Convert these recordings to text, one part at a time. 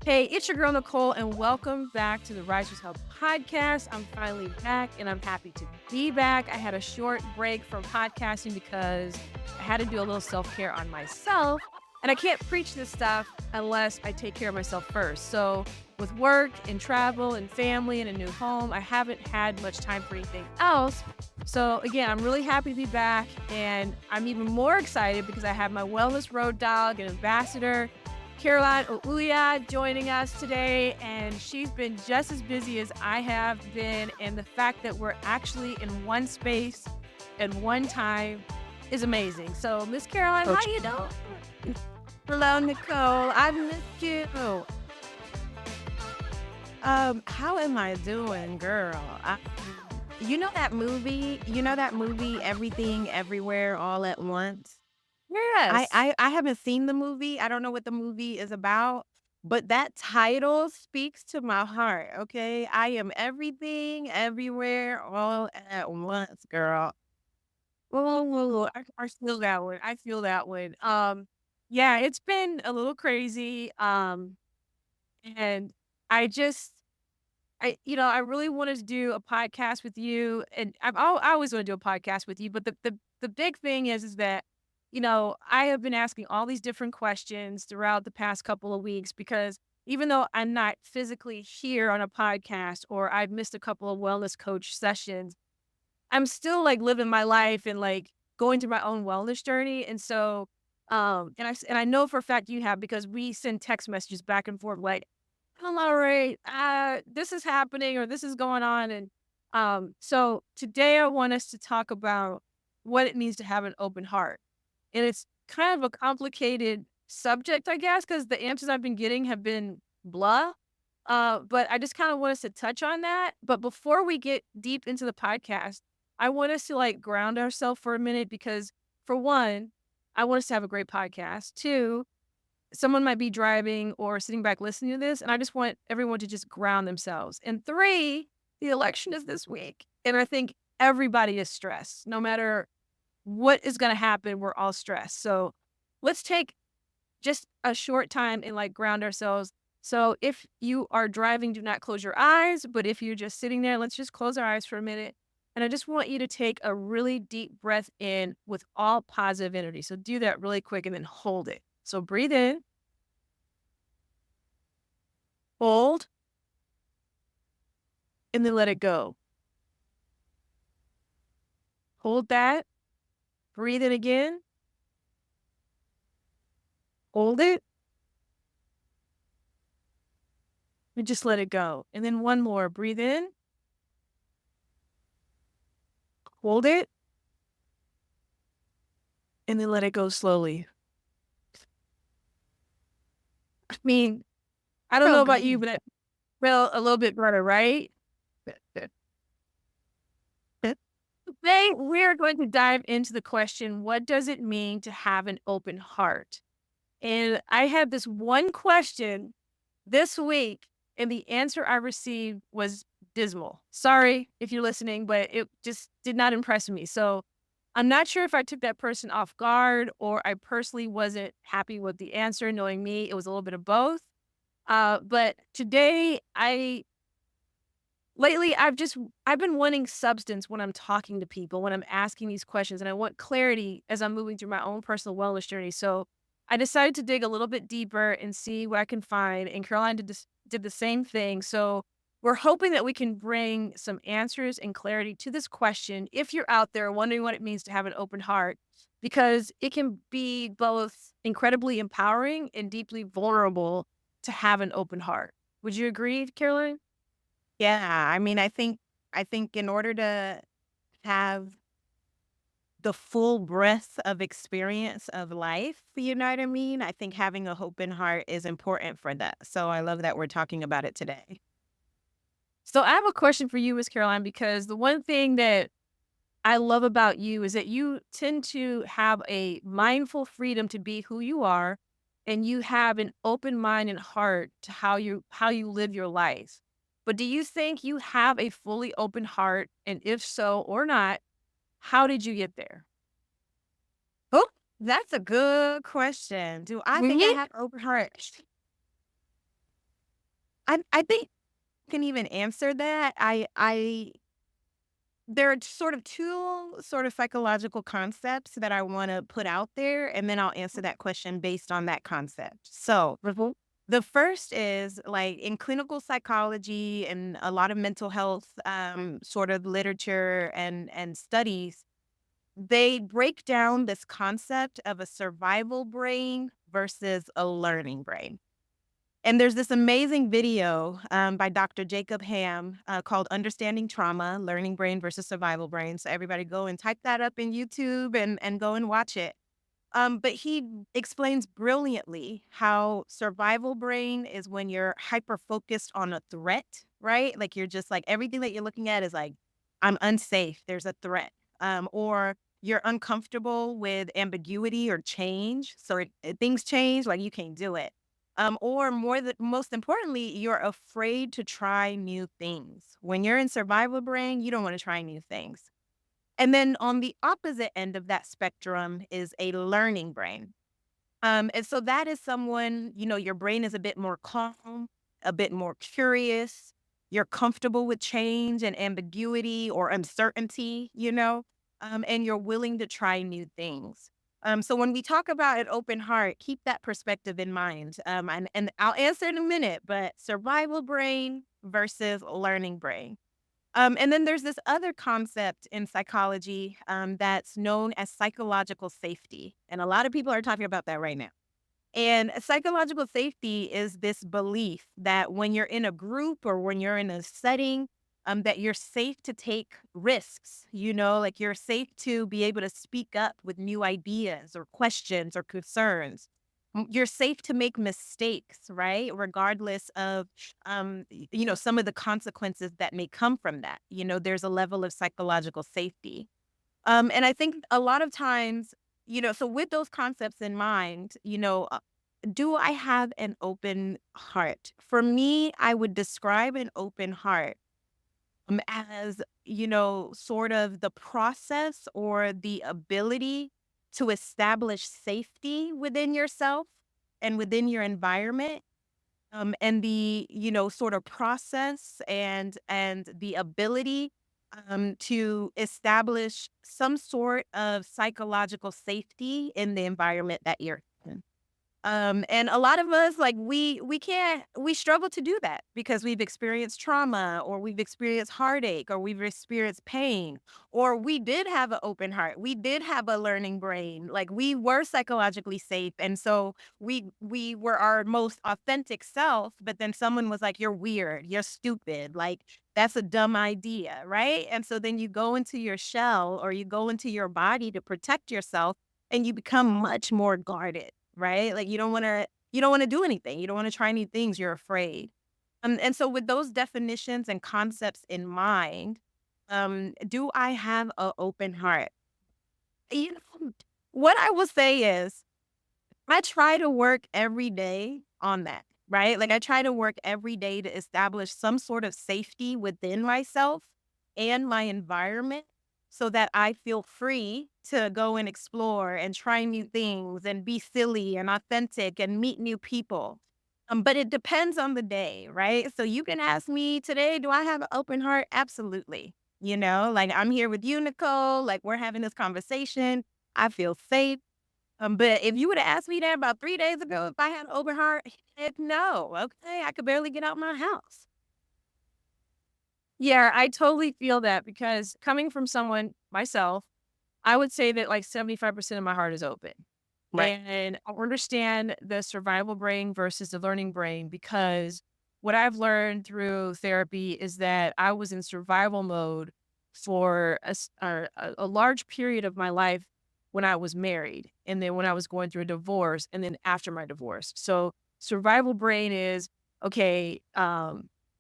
Hey, it's your girl Nicole, and welcome back to the Rise Yourself podcast. I'm finally back, and I'm happy to be back. I had a short break from podcasting because I had to do a little self care on myself, and I can't preach this stuff unless I take care of myself first. So, with work and travel and family and a new home, I haven't had much time for anything else. So, again, I'm really happy to be back, and I'm even more excited because I have my wellness road dog and ambassador. Ouya joining us today, and she's been just as busy as I have been. And the fact that we're actually in one space at one time is amazing. So, Miss Caroline, how Coach. you doing? Hello, Nicole. I missed you. How am I doing, girl? You know that movie? Everything, Everywhere, All at Once? I, Yes. I I haven't seen the movie. I don't know what the movie is about, but that title speaks to my heart. Okay, I am everything, everywhere, all at once, girl. Oh, I feel that one. I feel that one. Yeah, it's been a little crazy. And I just I really wanted to do a podcast with you, and I always want to do a podcast with you. But the big thing is that I have been asking all these different questions throughout the past couple of weeks because even though I'm not physically here on a podcast or I've missed a couple of wellness coach sessions, I'm still like living my life and like going through my own wellness journey. And so, and I know for a fact you have because we send text messages back and forth like, I'm all right. This is happening or this is going on. And so today I want us to talk about what it means to have an open heart. And it's kind of a complicated subject, I guess, because the answers I've been getting have been blah. But I just kind of want us to touch on that. But before we get deep into the podcast, I want us to like ground ourselves for a minute because, for one, I want us to have a great podcast. Two, someone might be driving or sitting back listening to this, and I just want everyone to just ground themselves. And three, the election is this week. And I think everybody is stressed. No matter what is going to happen, we're all stressed. So let's take just a short time and like ground ourselves. So if you are driving, do not close your eyes. But if you're just sitting there, let's just close our eyes for a minute. And I just want you to take a really deep breath in with all positive energy. So do that really quick and then hold it. So breathe in, hold, and then let it go. Hold that, breathe in again, hold it, and just let it go. And then one more, breathe in, hold it, and then let it go slowly. I mean, I don't So know about you, good. but I felt a little bit better, right? Today, we're going to dive into the question, what does it mean to have an open heart? And I had this one question this week, and the answer I received was dismal. Sorry if you're listening, but it just did not impress me. So I'm not sure if I took that person off guard or I personally wasn't happy with the answer. Knowing me, it was a little bit of both. But today, lately I've been wanting substance when I'm talking to people, when I'm asking these questions, and I want clarity as I'm moving through my own personal wellness journey. So I decided to dig a little bit deeper and see what I can find. And Caroline did the same thing. So we're hoping that we can bring some answers and clarity to this question if you're out there wondering what it means to have an open heart, because it can be both incredibly empowering and deeply vulnerable to have an open heart. Would you agree, Caroline? Yeah, I think in order to have the full breadth of experience of life, you know what I mean? I think having a open heart is important for that. So I love that we're talking about it today. So I have a question for you, Miss Caroline, because the one thing that I love about you is that you tend to have a mindful freedom to be who you are, and you have an open mind and heart to how you live your life. But do you think you have a fully open heart? And if so or not, how did you get there? Oh, that's a good question. Do I think I Me? have open heart? I think I can even answer that. I There are sort of 2 sort of psychological concepts that I wanna put out there, and then I'll answer that question based on that concept. So, Mhm. the first is, like, in clinical psychology and a lot of mental health, sort of literature and studies, they break down this concept of a survival brain versus a learning brain. And there's this amazing video, by Dr. Jacob Ham, called "Understanding Trauma: Learning Brain versus Survival Brain." So everybody go and type that up in YouTube and go and watch it. But he explains brilliantly how survival brain is when you're hyper focused on a threat, right? Like you're just like everything that you're looking at is like, I'm unsafe, there's a threat. Or you're uncomfortable with ambiguity or change. So things change, like you can't do it. Or most importantly, you're afraid to try new things. When you're in survival brain, you don't want to try new things. And then on the opposite end of that spectrum is a learning brain. And so that is someone, your brain is a bit more calm, a bit more curious. You're comfortable with change and ambiguity or uncertainty, and you're willing to try new things. So when we talk about an open heart, keep that perspective in mind. And I'll answer in a minute, but survival brain versus learning brain. And then there's this other concept in psychology that's known as psychological safety. And a lot of people are talking about that right now. And psychological safety is this belief that when you're in a group or when you're in a setting, that you're safe to take risks, like you're safe to be able to speak up with new ideas or questions or concerns. You're safe to make mistakes, right? Regardless of, some of the consequences that may come from that. There's a level of psychological safety. And I think a lot of times, so with those concepts in mind, do I have an open heart? For me, I would describe an open heart as, sort of the process or the ability to establish safety within yourself and within your environment. And the, sort of process and the ability to establish some sort of psychological safety in the environment that you're in. And a lot of us, like, we struggle to do that because we've experienced trauma or we've experienced heartache or we've experienced pain, or we did have an open heart. We did have a learning brain. Like we were psychologically safe. And so we were our most authentic self, but then someone was like, you're weird, you're stupid, like that's a dumb idea, right? And so then you go into your shell or you go into your body to protect yourself and you become much more guarded, right? Like you don't wanna do anything. You don't wanna try new things. You're afraid. And so with those definitions and concepts in mind, do I have an open heart? You know, what I will say is I try to work every day on that, right? Like I try to work every day to establish some sort of safety within myself and my environment so that I feel free to go and explore and try new things and be silly and authentic and meet new people. But it depends on the day, right? So you can ask me today, do I have an open heart? Absolutely. Like I'm here with you, Nicole, like we're having this conversation. I feel safe. But if you would have asked me that about 3 days ago, if I had an open heart, heck no, okay? I could barely get out my house. Yeah, I totally feel that because coming from someone myself, I would say that like 75% of my heart is open. Right. And I understand the survival brain versus the learning brain because what I've learned through therapy is that I was in survival mode for a large period of my life when I was married and then when I was going through a divorce and then after my divorce. So survival brain is okay,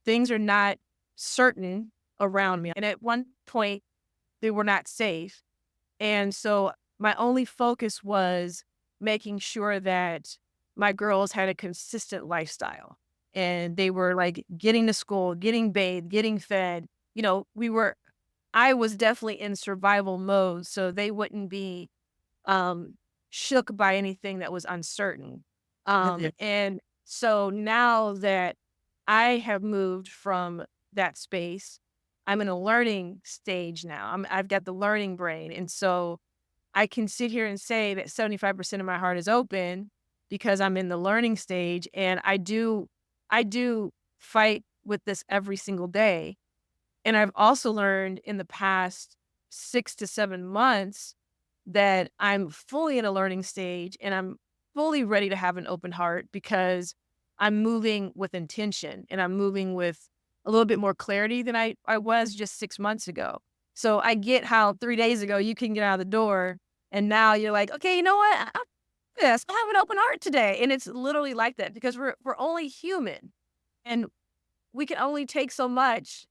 things are not certain around me. And at one point they were not safe. And so my only focus was making sure that my girls had a consistent lifestyle and they were like getting to school, getting bathed, getting fed. I was definitely in survival mode so they wouldn't be um shook by anything that was uncertain. Mhm. And so now that I have moved from that space. I'm in a learning stage now. I've got the learning brain. And so I can sit here and say that 75% of my heart is open because I'm in the learning stage. And I do fight with this every single day. And I've also learned in the past 6 to 7 months that I'm fully in a learning stage and I'm fully ready to have an open heart because I'm moving with intention and I'm moving with a little bit more clarity than I was just 6 months ago. So I get how 3 days ago you can get out of the door and now you're like, okay, you know what? Yes, I have an open heart today. And it's literally like that because we're only human and we can only take so much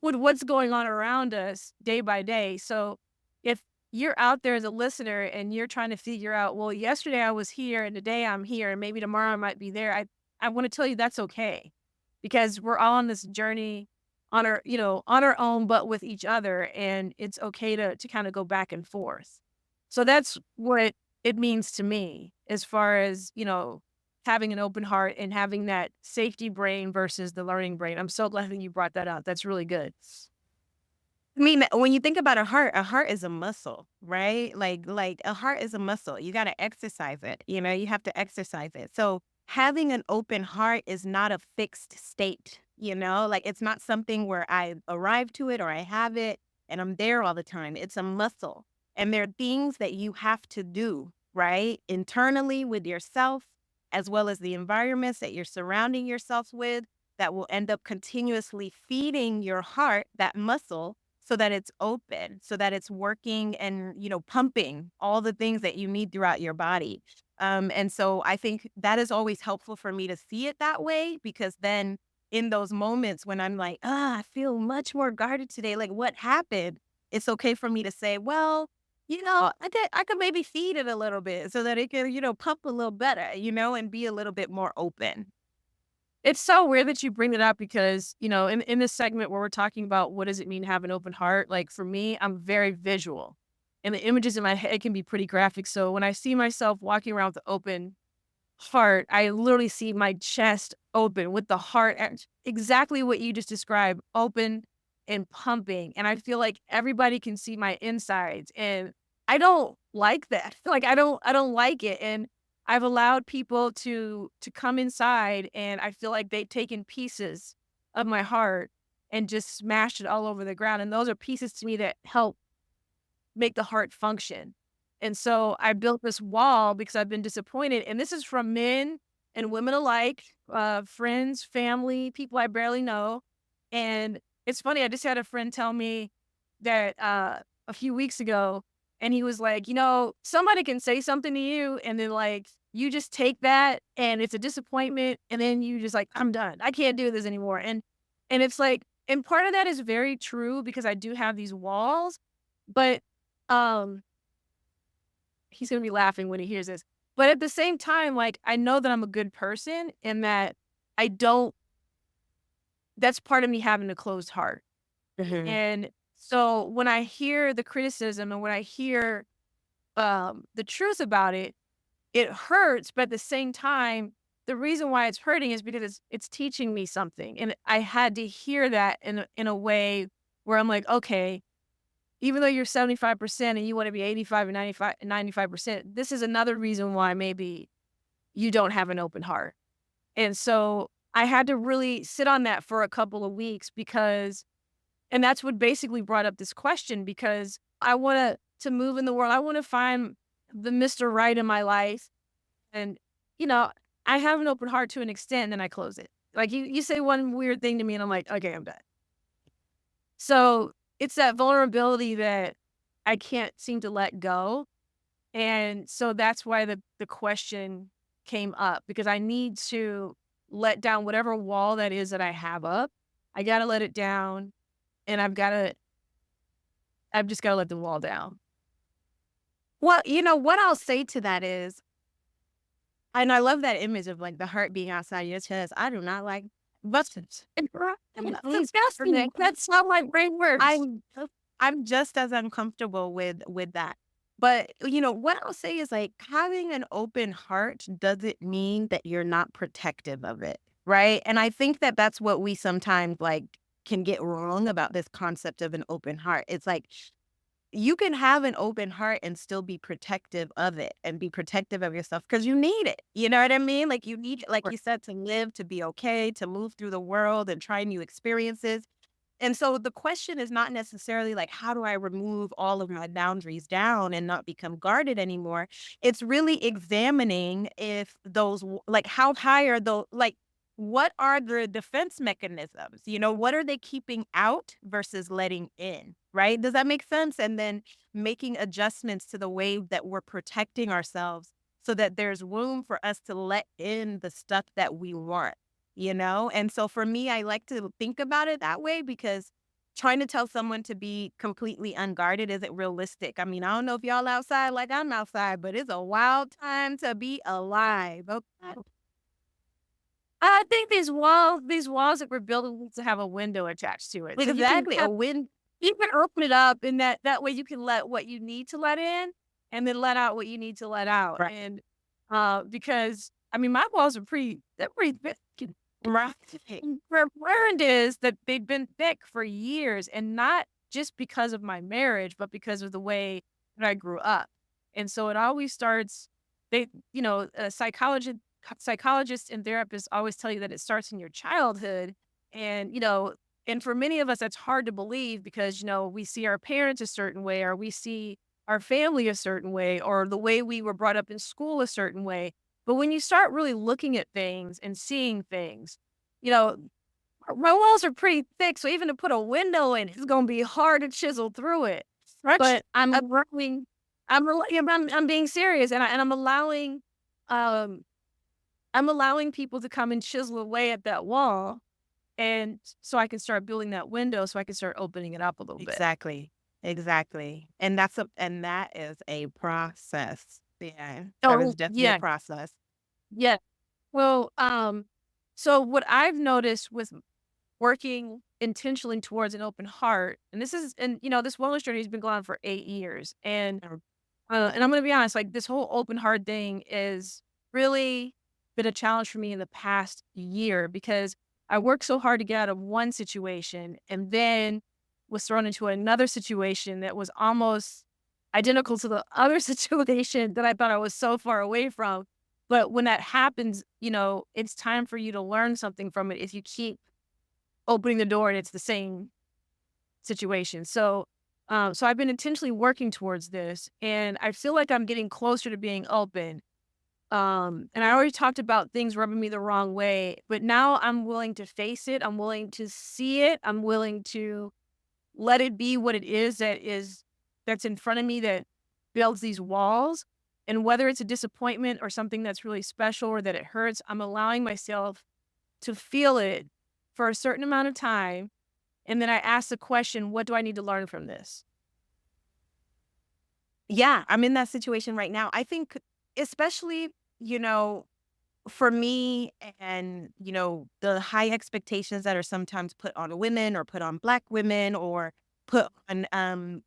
with what's going on around us day by day. So if you're out there as a listener and you're trying to figure out, well, yesterday I was here and today I'm here and maybe tomorrow I might be there. I want to tell you that's okay because we're all on this journey on our own, but with each other. And it's okay to kind of go back and forth. So that's what it means to me as far as, having an open heart and having that safety brain versus the learning brain. I'm so glad that you brought that up. That's really good. I mean, when you think about a heart is a muscle, right? Like a heart is a muscle. You got to exercise it. You know, you have to exercise it. So having an open heart is not a fixed state. You know, like it's not something where I arrive to it or I have it and I'm there all the time. It's a muscle, and there are things that you have to do, right, internally with yourself, as well as the environments that you're surrounding yourself with, that will end up continuously feeding your heart that muscle so that it's open, so that it's working and, pumping all the things that you need throughout your body. And so I think that is always helpful for me to see it that way, because then in those moments when I'm like, I feel much more guarded today, like what happened? It's okay for me to say, well, I could maybe feed it a little bit so that it can, pump a little better, and be a little bit more open. It's so weird that you bring it up because, in this segment where we're talking about what does it mean to have an open heart, like for me, I'm very visual and the images in my head can be pretty graphic. So when I see myself walking around with an open heart, I literally see my chest open with the heart exactly what you just described, open and pumping. And I feel like everybody can see my insides. And I don't like that. Like I don't like it. And I've allowed people to come inside and I feel like they've taken pieces of my heart and just smashed it all over the ground. And those are pieces to me that help make the heart function. And so I built this wall because I've been disappointed. And this is from men and women alike, friends, family, people I barely know. And it's funny, I just had a friend tell me that a few weeks ago, and he was like, somebody can say something to you, and then like you just take that and it's a disappointment, and then you just like, I'm done. I can't do this anymore. And it's like, and part of that is very true because I do have these walls, but um, he's gonna be laughing when he hears this. But at the same time, like, I know that I'm a good person and that I don't that's part of me having a closed heart. Mhm. And so when I hear the criticism and when I hear, the truth about it, it hurts, but at the same time, the reason why it's hurting is because it's teaching me something, and I had to hear that in a way where I'm like, "Okay, even though you're 75% and you wanna be 85 and 95% this is another reason why maybe you don't have an open heart." And so, I had to really sit on that for a couple of weeks because and that's what basically brought up this question because I wanna to move in the world, I wanna find the Mr. Right in my life, and, you know, I have an open heart to an extent, and then I close it. Like, you say one weird thing to me, and I'm like, "Okay, I'm done." So, it's that vulnerability that I can't seem to let go, and so that's why the question came up because I need to let down whatever wall that is that I have up. I gotta let it down, and I've just gotta let the wall down. Well, what I'll say to that is, and I love that image of like the heart being outside your chest. I do not like buttons. And That's please, disgusting. That's how my brain works. I'm just as uncomfortable with that. But what I'll say is like having an open heart doesn't mean that you're not protective of it. right? And I think that that's what we sometimes like can get wrong about this concept of an open heart. It's like you can have an open heart and still be protective of it and be protective of yourself because you need it. You know what I mean? Like you need, like Right. you said, to live, to be okay, to move through the world and try new experiences. And so the question is not necessarily like, how do I remove all of my boundaries down and not become guarded anymore? It's really examining if like, how high are those, like, what are the defense mechanisms? What are they keeping out versus letting in? Right? Does that make sense? And then making adjustments to the way that we're protecting ourselves so that there's room for us to let in the stuff that we want. And so for me, I like to think about it that way because trying to tell someone to be completely unguarded isn't realistic. I mean, I don't know if y'all outside like I'm outside, but it's a wild time to be alive. Okay. I think these walls that we're building need to have a window attached to it, so you can Exactly. A have win. you can open it up, and that way you can let what you need to let in, and then let out what you need to let out, Right. and, because, I mean, my walls are they're pretty thick. Right. Where it is that they've been thick for years, and not just because of my marriage, but because of the way that I grew up. And so it always starts they psychologists and therapists always tell you that it starts in your childhood. And, and for many of us, that's hard to believe because, we see our parents a certain way, or we see our family a certain way, or the way we were brought up in school a certain way. But when you start really looking at things and seeing things, you know, my walls are pretty thick, so even to put a window in, it's gonna be hard to chisel through it. Stretch. But I'm being serious, and um, I'm allowing people to come and chisel away at that wall, and so I can start building that window, so I can start opening it up a little bit. Exactly. Exactly. And that is a process. Yeah. That is Oh, definitely a yeah, process. yeah. Well, so what I've noticed with working intentionally towards an open heart, this wellness journey has been going on for 8 years, and I'm gonna be honest, like, this whole open heart thing is really been a challenge for me in the past year because I worked so hard to get out of one situation and then was thrown into another situation that was almost identical to the other situation that I thought I was so far away from. But when that happens, it's time for you to learn something from it if you keep opening the door and it's the same situation. So I've been intentionally working towards this, and I feel like I'm getting closer to being open. And I already talked about things rubbing me the wrong way, but now I'm willing to face it. I'm willing to see it. I'm willing to let it be what it is that's in front of me that builds these walls. And whether it's a disappointment or something that's really special or that it hurts, I'm allowing myself to feel it for a certain amount of time. And then I ask the question, what do I need to learn from this? Yeah, I'm in that situation right now. I think especially, you know, for me and, the high expectations that are sometimes put on women or put on Black women or put on,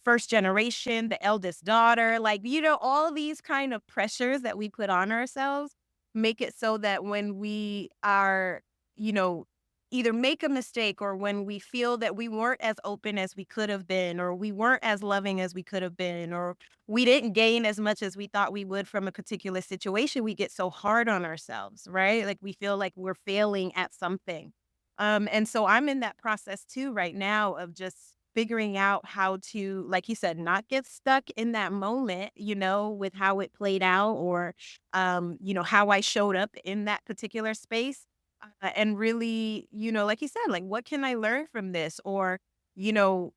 first generation, the eldest daughter, like, all these kind of pressures that we put on ourselves make it so that when we are, you know, either make a mistake or when we feel that we weren't as open as we could have been, or we weren't as loving as we could have been, or we didn't gain as much as we thought we would from a particular situation, we get so hard on ourselves, right? Like we feel like we're failing at something. And so I'm in that process too right now of just figuring out how to, like you said, not get stuck in that moment, with how it played out or, how I showed up in that particular space. And really, like you said, like, what can I learn from this? Or, you know,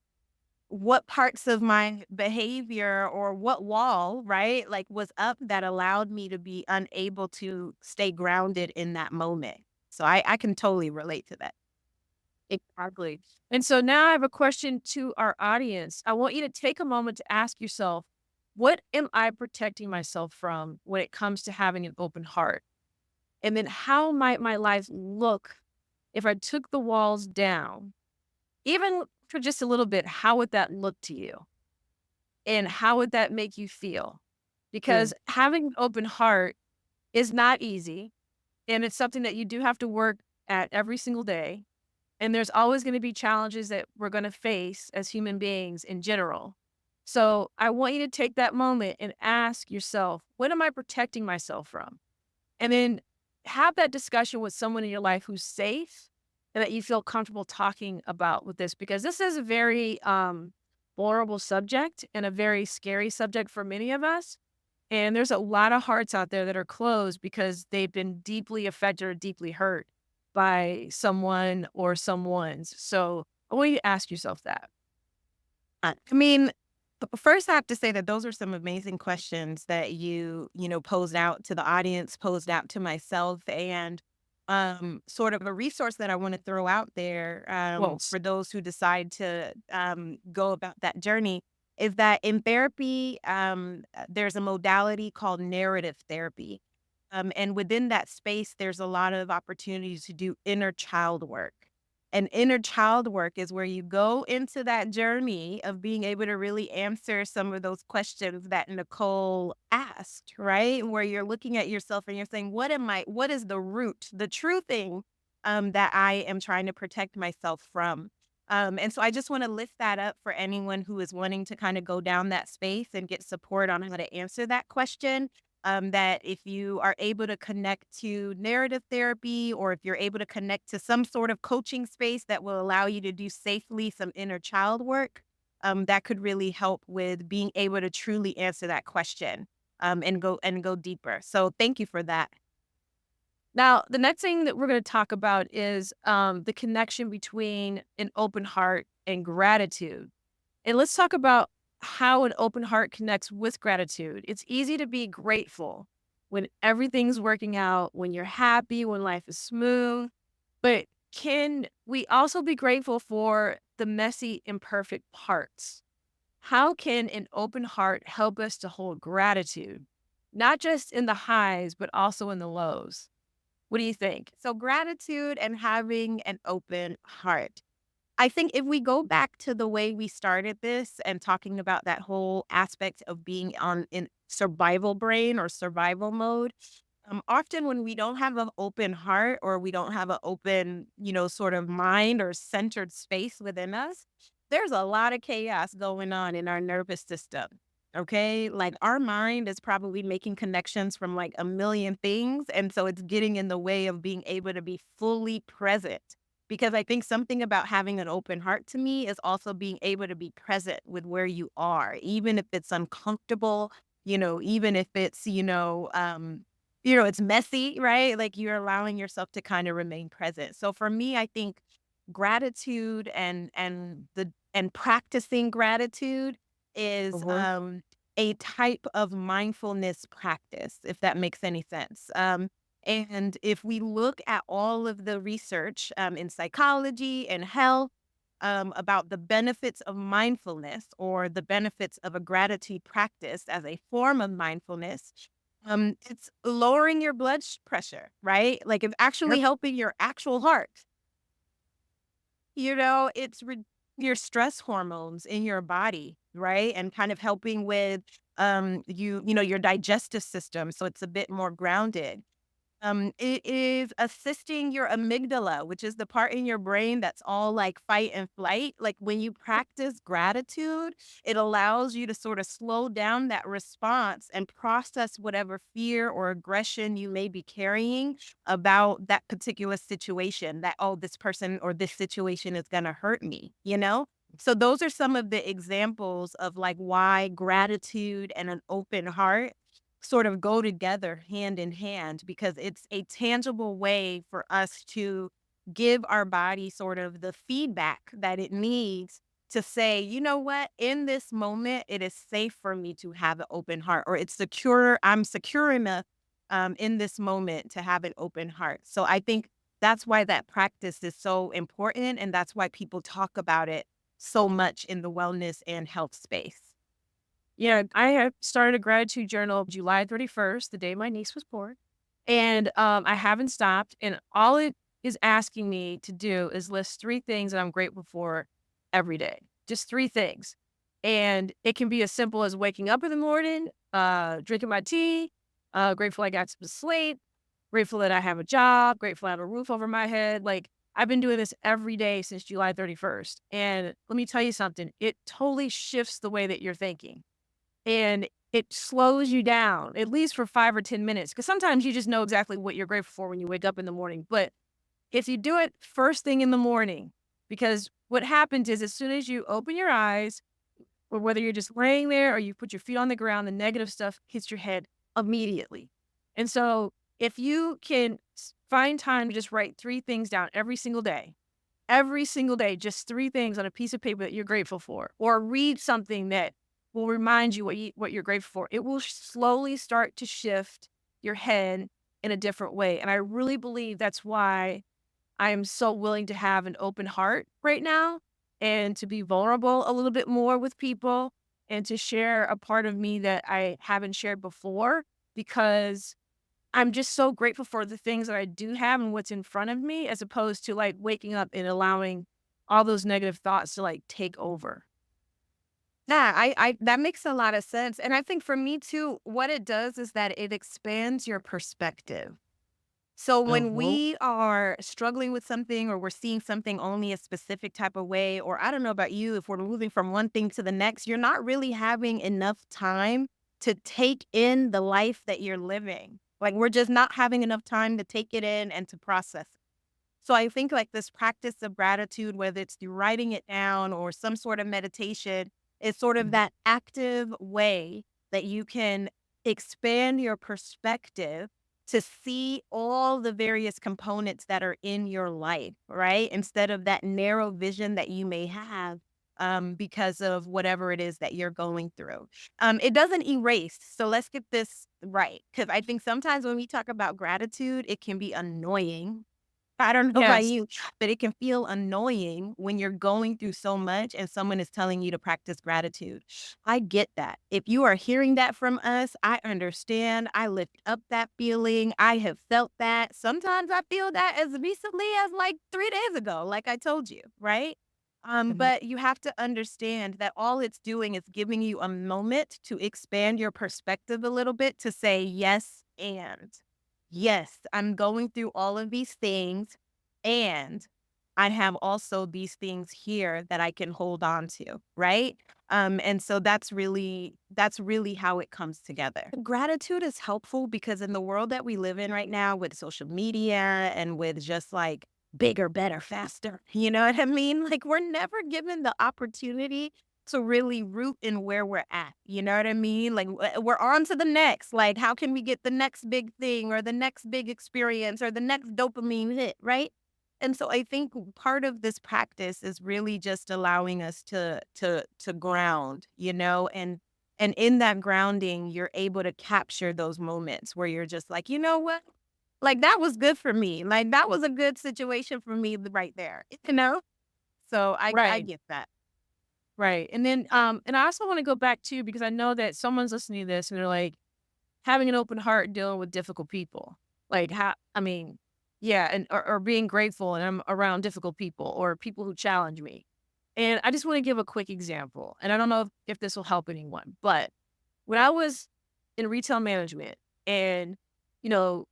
what parts of my behavior or what wall, right, like was up that allowed me to be unable to stay grounded in that moment. So I can totally relate to that. Exactly. And so now I have a question to our audience. I want you to take a moment to ask yourself, what am I protecting myself from when it comes to having an open heart? And then how might my life look if I took the walls down? Even for just a little bit, how would that look to you? And how would that make you feel? Mm, Because having an open heart is not easy. and it's something that you do have to work at every single day. And there's always going to be challenges that we're going to face as human beings in general. So I want you to take that moment and ask yourself, what am I protecting myself from? And then have that discussion with someone in your life who's safe and that you feel comfortable talking about with this, because this is a very vulnerable subject and a very scary subject for many of us. And there's a lot of hearts out there that are closed because they've been deeply affected or deeply hurt by someone or someone's. So I want you to ask yourself that. I mean, first I have to say that those are some amazing questions that posed out to the audience, posed out to myself, and sort of a resource that I want to throw out there Well, for those who decide to go about that journey is that in therapy, there's a modality called narrative therapy. And within that space, there's a lot of opportunities to do inner child work. And inner child work is where you go into that journey of being able to really answer some of those questions that Nicole asked, right? Where you're looking at yourself and you're saying, what is the root, the true thing that I am trying to protect myself from? And so I just want to lift that up for anyone who is wanting to kind of go down that space and get support on how to answer that question. That if you are able to connect to narrative therapy or if you're able to connect to some sort of coaching space that will allow you to do safely some inner child work, that could really help with being able to truly answer that question and go deeper. So thank you for that. now the next thing that we're going to talk about is the connection between an open heart and gratitude. And let's talk about how an open heart connects with gratitude. It's easy to be grateful when everything's working out, when you're happy, when life is smooth. But can we also be grateful for the messy, imperfect parts? How can an open heart help us to hold gratitude, not just in the highs, but also in the lows? What do you think? So gratitude and having an open heart. I think if we go back to the way we started this and talking about that whole aspect of being on in survival brain or survival mode, often when we don't have an open heart or we don't have an open, sort of mind or centered space within us, there's a lot of chaos going on in our nervous system. Okay. Like our mind is probably making connections from like a million things. And so it's getting in the way of being able to be fully present. Because I think something about having an open heart to me is also being able to be present with where you are, even if it's uncomfortable, even if it's, it's messy, right? Like you're allowing yourself to kind of remain present. So for me, I think gratitude and practicing gratitude is Mhm. a type of mindfulness practice, if that makes any sense. And if we look at all of the research in psychology and health about the benefits of mindfulness or the benefits of a gratitude practice as a form of mindfulness, it's lowering your pressure, right? Like it's actually Yep. helping your actual heart. It's your stress hormones in your body, right? And kind of helping with your digestive system so it's a bit more grounded. It is assisting your amygdala, which is the part in your brain that's all like fight and flight. Like when you practice gratitude, it allows you to sort of slow down that response and process whatever fear or aggression you may be carrying about that particular situation that, oh, this person or this situation is going to hurt me. So those are some of the examples of like why gratitude and an open heart sort of go together hand in hand because it's a tangible way for us to give our body sort of the feedback that it needs to say, you know what, in this moment, it is safe for me to have an open heart, or it's secure. I'm secure enough in this moment to have an open heart. So I think that's why that practice is so important. And that's why people talk about it so much in the wellness and health space. Yeah, I have started a gratitude journal July 31st, the day my niece was born. And I haven't stopped. And all it is asking me to do is list three things that I'm grateful for every day. Just three things. And it can be as simple as waking up in the morning, drinking my tea, grateful I got some sleep, grateful that I have a job, grateful I have a roof over my head. Like, I've been doing this every day since July 31st. And let me tell you something, it totally shifts the way that you're thinking. And it slows you down, at least for 5 or 10 minutes, because sometimes you just know exactly what you're grateful for when you wake up in the morning. But if you do it first thing in the morning, because what happens is as soon as you open your eyes, or whether you're just laying there or you put your feet on the ground, the negative stuff hits your head immediately. And so if you can find time to just write 3 things down every single day, just 3 things on a piece of paper that you're grateful for, or read something that will remind you what you're grateful for. It will slowly start to shift your head in a different way. And I really believe that's why I am so willing to have an open heart right now and to be vulnerable a little bit more with people and to share a part of me that I haven't shared before because I'm just so grateful for the things that I do have and what's in front of me as opposed to like waking up and allowing all those negative thoughts to like take over. Yeah, I that makes a lot of sense. And I think for me too, what it does is that it expands your perspective. So when Mhm. we are struggling with something or we're seeing something only a specific type of way, or I don't know about you, if we're moving from one thing to the next, you're not really having enough time to take in the life that you're living. Like we're just not having enough time to take it in and to process it. So I think like this practice of gratitude, whether it's through writing it down or some sort of meditation, is sort of Mhm. that active way that you can expand your perspective to see all the various components that are in your life, right? Instead of that narrow vision that you may have because of whatever it is that you're going through. It doesn't erase. So let's get this right. Because I think sometimes when we talk about gratitude, it can be annoying. I don't know about Yes. you, but it can feel annoying when you're going through so much and someone is telling you to practice gratitude. I get that. If you are hearing that from us, I understand. I lift up that feeling. I have felt that. Sometimes I feel that as recently as like 3 days ago, like I told you, right? Mhm. But you have to understand that all it's doing is giving you a moment to expand your perspective a little bit to say yes and. Yes, I'm going through all of these things, and I have also these things here that I can hold on to, right? And so that's really how it comes together. Gratitude is helpful because in the world that we live in right now with social media and with just like bigger, better, faster, you know what I mean? Like we're never given the opportunity to really root in where we're at. You know what I mean? Like we're on to the next. Like, how can we get the next big thing or the next big experience or the next dopamine hit, right? And so I think part of this practice is really just allowing us to ground, and in that grounding, you're able to capture those moments where you're just like, you know what? Like that was good for me. Like that was a good situation for me right there. So I Right. get that. Right. And then and I also want to go back too because I know that someone's listening to this and they're like having an open heart dealing with difficult people. Like how I mean, yeah, and or being grateful and I'm around difficult people or people who challenge me. And I just want to give a quick example. And I don't know if this will help anyone, but when I was in retail management and you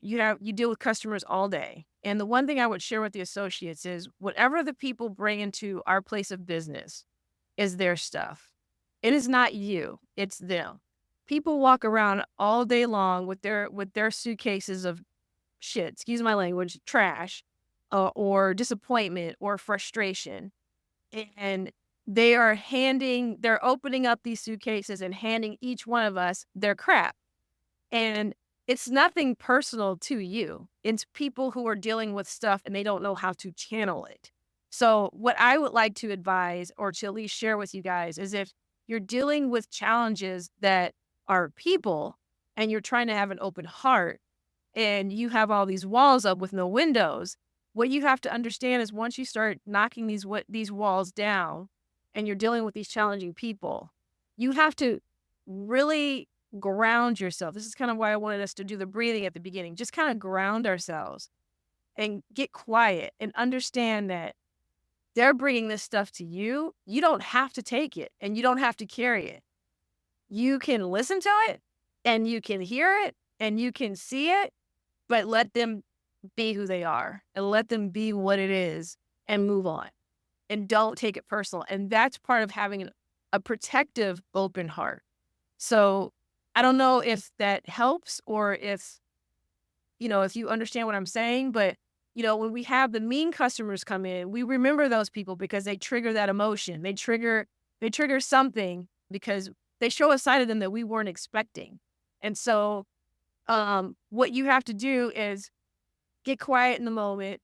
deal with customers all day. And the one thing I would share with the associates is whatever the people bring into our place of business is their stuff. It is not you, it's them. People walk around all day long with their suitcases of shit, excuse my language, trash, or disappointment or frustration. And they're opening up these suitcases and handing each one of us their crap. And it's nothing personal to you. It's people who are dealing with stuff and they don't know how to channel it. So, what I would like to advise or to at least share with you guys is if you're dealing with challenges that are people and you're trying to have an open heart and you have all these walls up with no windows, what you have to understand is once you start knocking these walls down and you're dealing with these challenging people, you have to really ground yourself. This is kind of why I wanted us to do the breathing at the beginning. Just kind of ground ourselves and get quiet and understand that they're bringing this stuff to you. You don't have to take it and you don't have to carry it. You can listen to it and you can hear it and you can see it but let them be who they are and let them be what it is and move on and don't take it personal. And that's part of having a protective, open heart. So I don't know if that helps or if, if you understand what I'm saying, but when we have the mean customers come in, we remember those people because they trigger that emotion. They trigger something because they show a side of them that we weren't expecting. And so what you have to do is get quiet in the moment,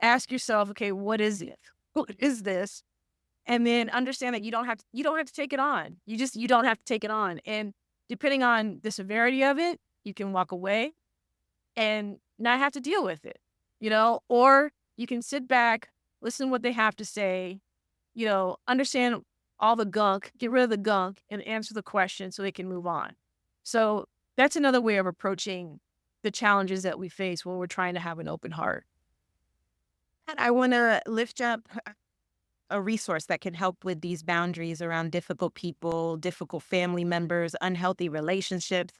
ask yourself, okay, what is it? What is this? And then understand that you don't have to take it on. You don't have to take it on. And depending on the severity of it, you can walk away and not have to deal with it, or you can sit back, listen to what they have to say, understand all the gunk, get rid of the gunk and answer the question so they can move on. So that's another way of approaching the challenges that we face when we're trying to have an open heart. And I want to lift up a resource that can help with these boundaries around difficult people, difficult family members, unhealthy relationships.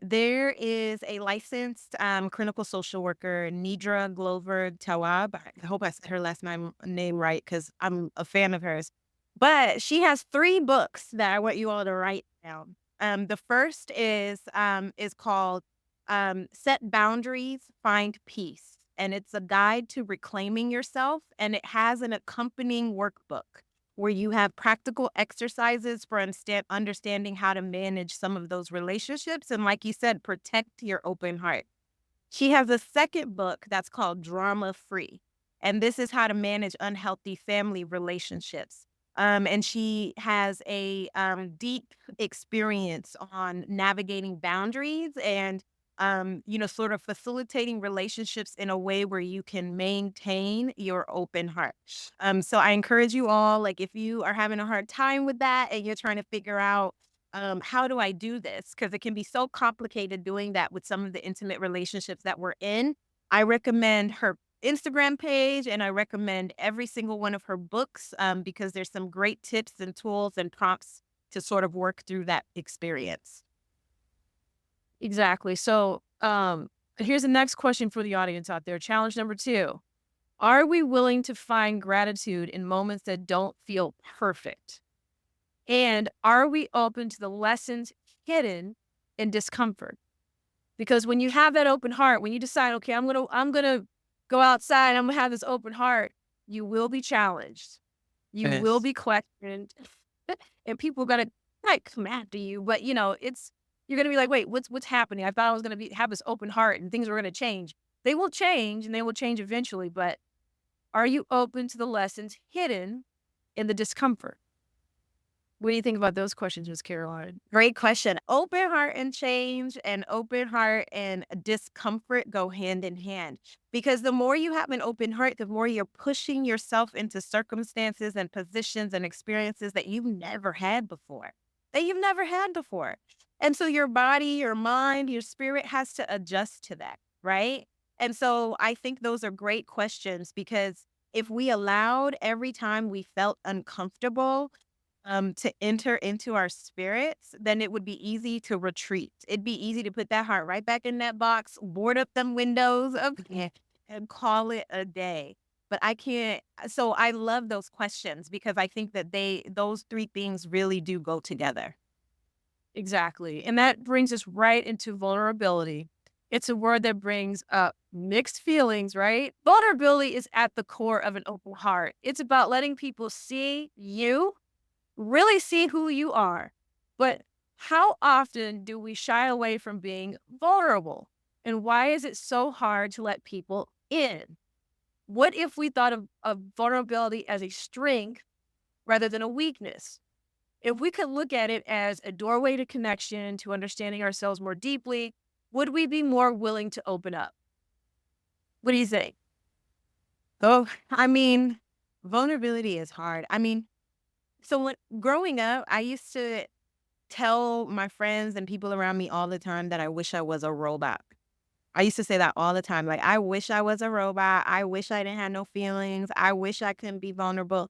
There is a licensed clinical social worker, Nidra Glover Tawab. I hope I said her last name right because I'm a fan of hers. But she has 3 books that I want you all to write down. The first is called Set Boundaries, Find Peace. And it's a guide to reclaiming yourself. And it has an accompanying workbook where you have practical exercises for understanding how to manage some of those relationships. And like you said, protect your open heart. She has a second book that's called Drama Free. And this is how to manage unhealthy family relationships. And she has a deep experience on navigating boundaries and, sort of facilitating relationships in a way where you can maintain your open heart. So I encourage you all, like, if you are having a hard time with that and you're trying to figure out how do I do this? Because it can be so complicated doing that with some of the intimate relationships that we're in. I recommend her Instagram page and I recommend every single one of her books because there's some great tips and tools and prompts to sort of work through that experience. Exactly. So here's the next question for the audience out there. Challenge number 2. Are we willing to find gratitude in moments that don't feel perfect? And are we open to the lessons hidden in discomfort? Because when you have that open heart, when you decide, okay, I'm gonna go outside, I'm gonna have this open heart, you will be challenged. You will Yes. be questioned, and people are gonna not come after you, but you're gonna be like, wait, what's happening? I thought I was gonna have this open heart and things were gonna change. They will change and they will change eventually, but are you open to the lessons hidden in the discomfort? What do you think about those questions, Miss Caroline? Great question. Open heart and change and open heart and discomfort go hand in hand because the more you have an open heart, the more you're pushing yourself into circumstances and positions and experiences that you've never had before, that you've never had before. And so your body, your mind, your spirit has to adjust to that, right? And so I think those are great questions because if we allowed every time we felt uncomfortable, to enter into our spirits, then it would be easy to retreat. It'd be easy to put that heart right back in that box, board up them windows, okay, and call it a day. But I can't. So I love those questions because I think that those 3 things really do go together. Exactly. And that brings us right into vulnerability. It's a word that brings up mixed feelings, right? Vulnerability is at the core of an open heart. It's about letting people see you, really see who you are. But how often do we shy away from being vulnerable? And why is it so hard to let people in? What if we thought of vulnerability as a strength rather than a weakness? If we could look at it as a doorway to connection, to understanding ourselves more deeply, would we be more willing to open up? What do you think? Oh, I mean, vulnerability is hard. I mean, so when growing up, I used to tell my friends and people around me all the time that I wish I was a robot. I used to say that all the time. Like, I wish I was a robot. I wish I didn't have no feelings. I wish I couldn't be vulnerable.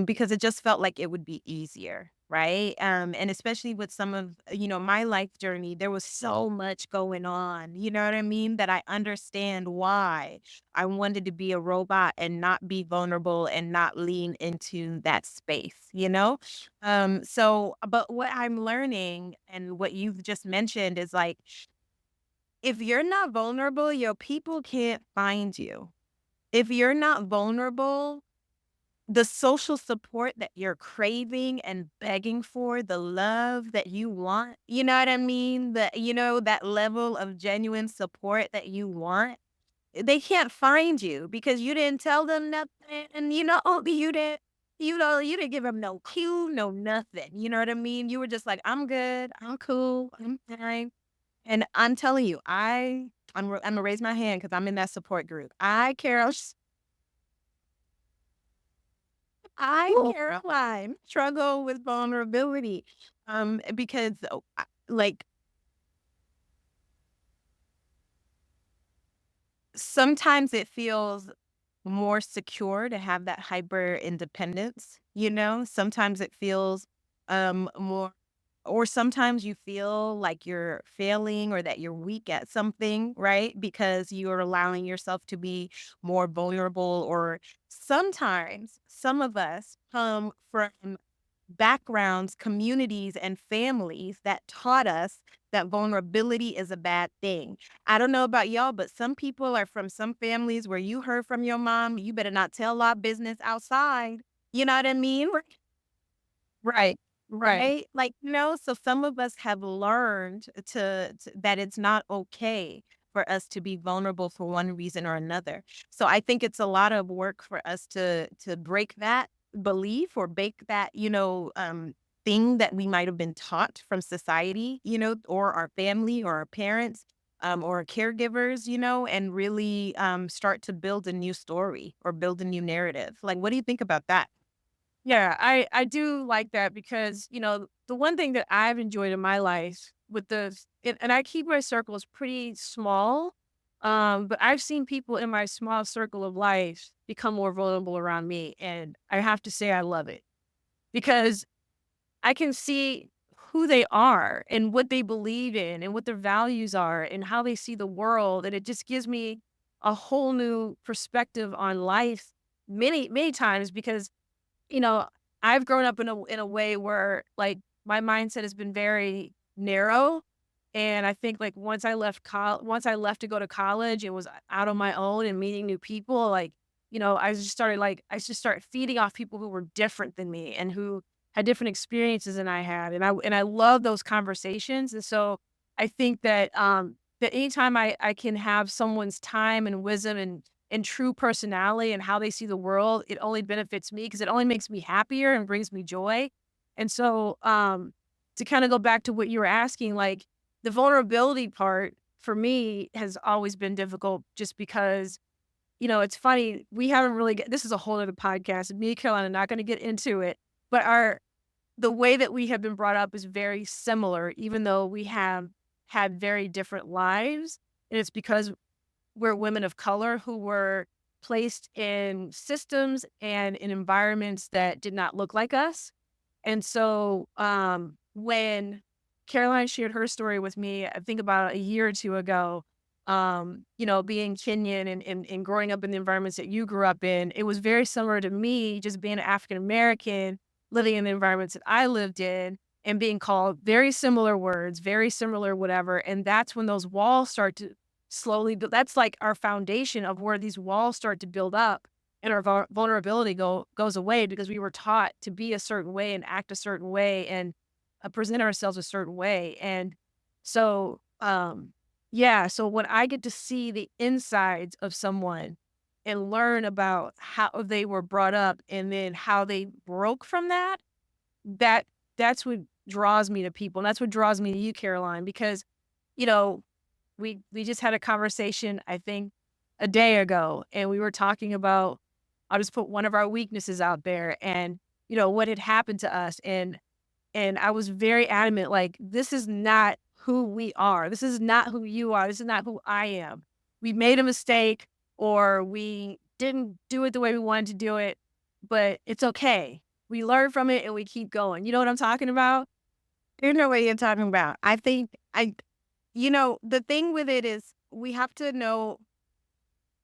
Because it just felt like it would be easier, right? And especially with some of, my life journey, there was so much going on, you know what I mean? That I understand why I wanted to be a robot and not be vulnerable and not lean into that space, you know? But what I'm learning and what you've just mentioned is like, if you're not vulnerable, your people can't find you. If you're not vulnerable, the social support that you're craving and begging for, the love that you want, you know what I mean? That level of genuine support that you want, they can't find you because you didn't tell them nothing. And you didn't give them no cue, no nothing. You know what I mean? You were just like, I'm good, I'm cool, I'm fine. And I'm telling you, I'm gonna raise my hand because I'm in that support group. Caroline, struggle with vulnerability, because, like, sometimes it feels more secure to have that hyper independence, you know? Sometimes it feels, more or sometimes you feel like you're failing or that you're weak at something, right? Because you're allowing yourself to be more vulnerable, or sometimes some of us come from backgrounds, communities, and families that taught us that vulnerability is a bad thing. I don't know about y'all, but some people are from some families where you heard from your mom, you better not tell our business outside. You know what I mean? Right. Right. Right? Like, so some of us have learned that it's not okay for us to be vulnerable for one reason or another. So I think it's a lot of work for us to break that belief or break that, thing that we might have been taught from society, or our family or our parents, or our caregivers, and really start to build a new story or build a new narrative. Like, what do you think about that? Yeah, I do like that because, the one thing that I've enjoyed in my life with and I keep my circles pretty small, but I've seen people in my small circle of life become more vulnerable around me, and I have to say I love it because I can see who they are and what they believe in and what their values are and how they see the world, and it just gives me a whole new perspective on life many, many times because you know, I've grown up in a way where, like, my mindset has been very narrow, and I think, like, once I left to go to college and was out on my own and meeting new people, like, I just started feeding off people who were different than me and who had different experiences than I had, and I love those conversations, and so I think that anytime I can have someone's time and wisdom and true personality and how they see the world, it only benefits me because it only makes me happier and brings me joy. And so, to kind of go back to what you were asking, like the vulnerability part for me has always been difficult just because, it's funny. We haven't really this is a whole other podcast. Me and Caroline are not going to get into it, but the way that we have been brought up is very similar, even though we have had very different lives. And it's because we're women of color who were placed in systems and in environments that did not look like us. And so, when Caroline shared her story with me, I think about a year or 2 ago, being Kenyan and growing up in the environments that you grew up in, it was very similar to me just being African American, living in the environments that I lived in and being called very similar words, very similar whatever, and that's when those walls start to slowly build. That's like our foundation of where these walls start to build up and our vulnerability goes away because we were taught to be a certain way and act a certain way and present ourselves a certain way. And so, yeah, so when I get to see the insides of someone and learn about how they were brought up and then how they broke from that, that that's what draws me to people. And that's what draws me to you, Caroline, because, you know, we just had a conversation, I think, a day ago, and we were talking about I'll just put one of our weaknesses out there and, what had happened to us, and I was very adamant, like, "This is not who we are. This is not who you are. This is not who I am. We made a mistake, or we didn't do it the way we wanted to do it, but it's okay." we learn from it and we keep going. You know what I'm talking about? You know what you're talking about. I think the thing with it is we have to know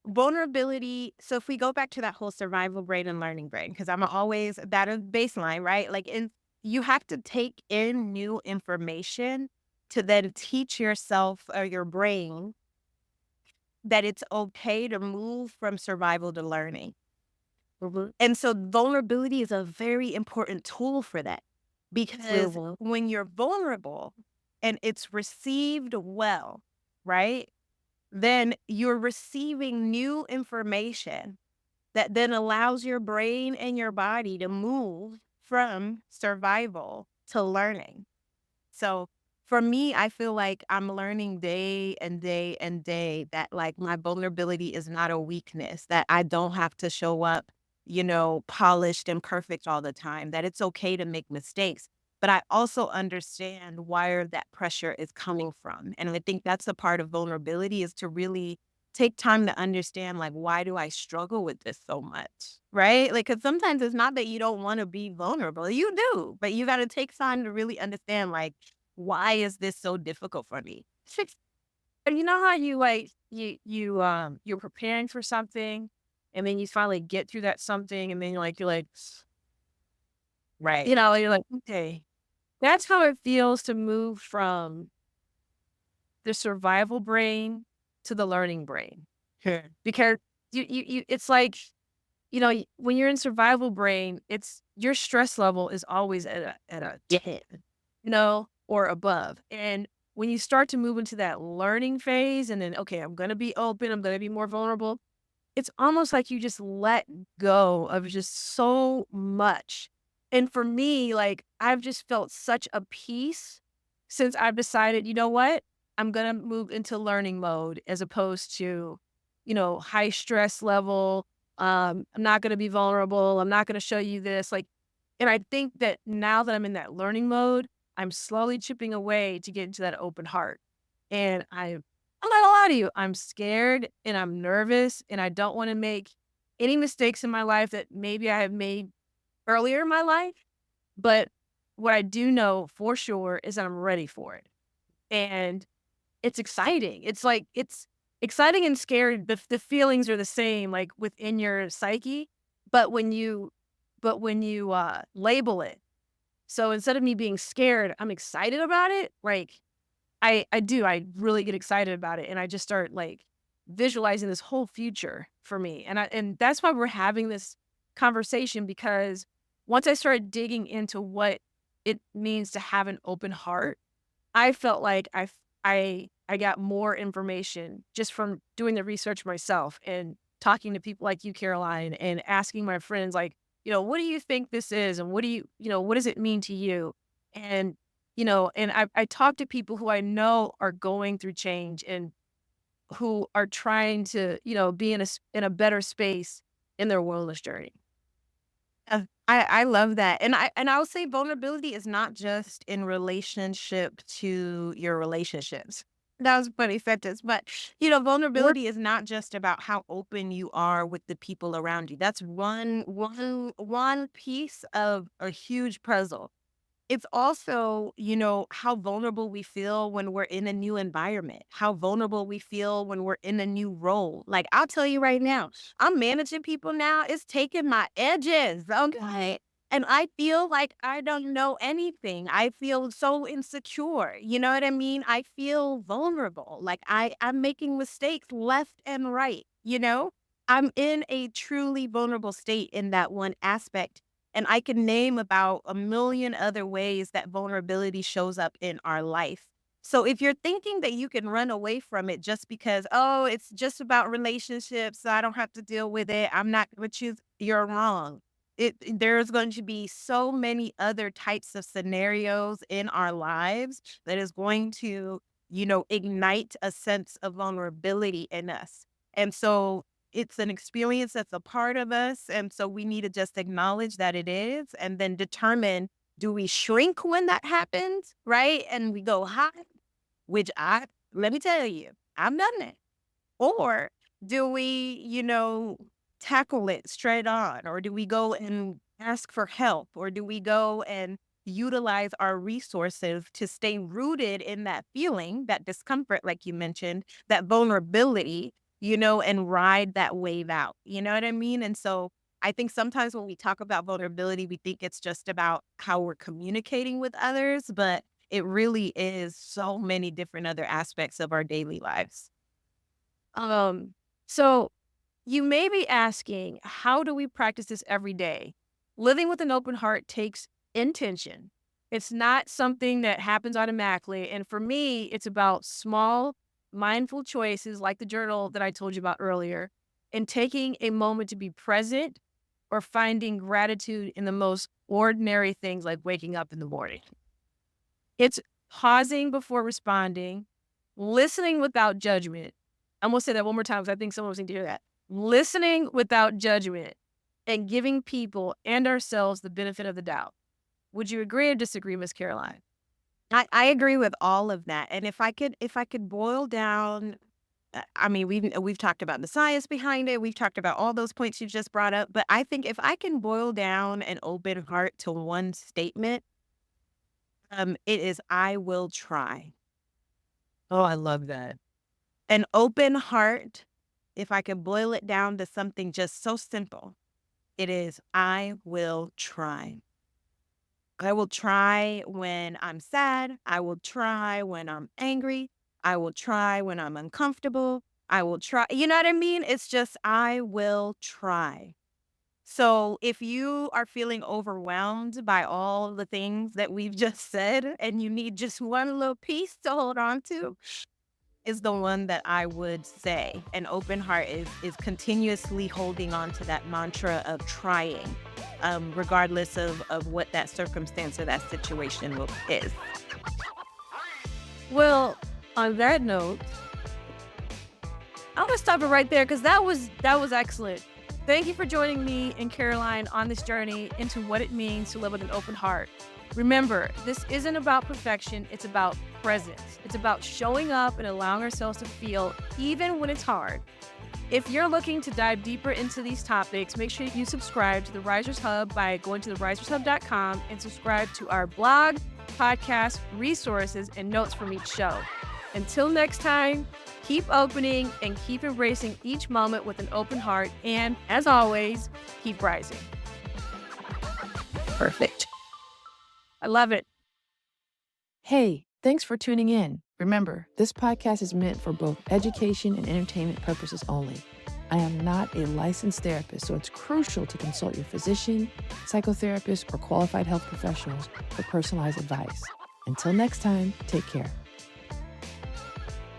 vulnerability. So if we go back to that whole survival brain and learning brain, because I'm always that is baseline, right? You have to take in new information to then teach yourself or your brain that it's okay to move from survival to learning. Mhm. And so vulnerability is a very important tool for that because Mhm. when you're vulnerable and it's received well, right? Then you're receiving new information that then allows your brain and your body to move from survival to learning. So for me, I feel like I'm learning day and day and day that like my vulnerability is not a weakness, that I don't have to show up, polished and perfect all the time, that it's okay to make mistakes. But I also understand where that pressure is coming from. And I think that's a part of vulnerability is to really take time to understand like why do I struggle with this so much? Right? Like cuz sometimes it's not that you don't want to be vulnerable. You do, but you got to take time to really understand like why is this so difficult for me? And you know how you like you're preparing for something and then you finally get through that something and then you're like, Right. you're like, okay. That's how it feels to move from the survival brain to the learning brain. Sure. Because it's like, when you're in survival brain, it's your stress level is always at a Yeah. 10, or above. And when you start to move into that learning phase and then, okay, I'm going to be open, I'm going to be more vulnerable, it's almost like you just let go of just so much. And for me, like, I've just felt such a peace since I've decided, you know what? I'm going to move into learning mode as opposed to, high stress level. I'm not going to be vulnerable. I'm not going to show you this. Like, and I think that now that I'm in that learning mode, I'm slowly chipping away to get into that open heart. And I'm not gonna lie to you, I'm scared and I'm nervous and I don't wanna make any mistakes in my life that maybe I have made earlier in my life, but what I do know for sure is that I'm ready for it, and it's exciting. It's exciting and scary, the feelings are the same, like, within your psyche, but when you label it. So instead of me being scared, I'm excited about it, like, I really get excited about it, and I just start, like, visualizing this whole future for me, and that's why we're having this conversation because once I started digging into what it means to have an open heart, I felt like I got more information just from doing the research myself and talking to people like you, Caroline, and asking my friends, like, "What do you think this is? And what does it mean to you?" And, and I talk to people who I know are going through change and who are trying to, be in a better space in their wellness journey. I love that. And I'll say vulnerability is not just in relationship to your relationships. That was a funny sentence, but Or vulnerability is not just about how open you are with the people around you. That's one piece of a huge puzzle. It's also, how vulnerable we feel when we're in a new environment, how vulnerable we feel when we're in a new role. Like, I'll tell you right now, I'm managing people now. It's taking my edges. Okay. And I feel like I don't know anything. I feel so insecure. You know what I mean? I feel vulnerable. Like I'm making mistakes left and right, I'm in a truly vulnerable state in that one aspect and I can name about a million other ways that vulnerability shows up in our life. So if you're thinking that you can run away from it just because, oh, it's just about relationships, so I don't have to deal with it, I'm not going to choose, you're wrong. There's going to be so many other types of scenarios in our lives that is going to, ignite a sense of vulnerability in us. And so it's an experience that's a part of us, and so we need to just acknowledge that it is and then determine, do we shrink when that happens, right? And we go high, which I let me tell you, I've done that. Or do we, tackle it straight on? Or do we go and ask for help, or do we go and utilize our resources to stay rooted in that feeling, that discomfort, like you mentioned, that vulnerability, and ride that wave out? You know what I mean? And so I think sometimes when we talk about vulnerability, we think it's just about how we're communicating with others, but it really is so many different other aspects of our daily lives. Um, so you may be asking, how do we practice this every day? Living with an open heart takes intention. It's not something that happens automatically. And for me, it's about small, mindful choices like the journal that I told you about earlier, and taking a moment to be present or finding gratitude in the most ordinary things like waking up in the morning. It's pausing before responding, listening without judgment. I'm gonna say that one more time because I think someone was need to hear that. Listening without judgment and giving people and ourselves the benefit of the doubt. Would you agree or disagree, Miss Caroline? I agree with all of that. And if I could boil down, I mean, we've talked about the science behind it. We've talked about all those points you just brought up. But I think if I can boil down an open heart to one statement, it is I will try. Oh, I love that. An open heart, if I could boil it down to something just so simple, it is I will try. I will try when I'm sad. I will try when I'm angry. I will try when I'm uncomfortable. I will try. You know what I mean? It's just, I will try. So if you are feeling overwhelmed by all the things that we've just said and you need just one little piece to hold on to, is the one that I would say. An open heart is continuously holding on to that mantra of trying, regardless of what that circumstance or that situation is. Well, on that note, I'm gonna stop it right there because that was excellent. Thank you for joining me and Caroline on this journey into what it means to live with an open heart. Remember, this isn't about perfection, it's about presence. It's about showing up and allowing ourselves to feel even when it's hard. If you're looking to dive deeper into these topics, make sure you subscribe to the Risers Hub by going to therisershub.com and subscribe to our blog, podcast, resources, and notes from each show. Until next time, keep opening and keep embracing each moment with an open heart. And as always, keep rising. Perfect. I love it. Hey, thanks for tuning in. Remember, this podcast is meant for both education and entertainment purposes only. I am not a licensed therapist, so it's crucial to consult your physician, psychotherapist, or qualified health professionals for personalized advice. Until next time, take care.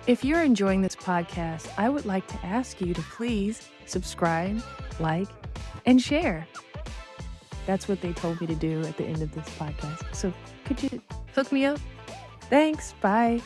If you're enjoying this podcast, I would like to ask you to please subscribe, like, and share. That's what they told me to do at the end of this podcast. So could you hook me up? Thanks. Bye.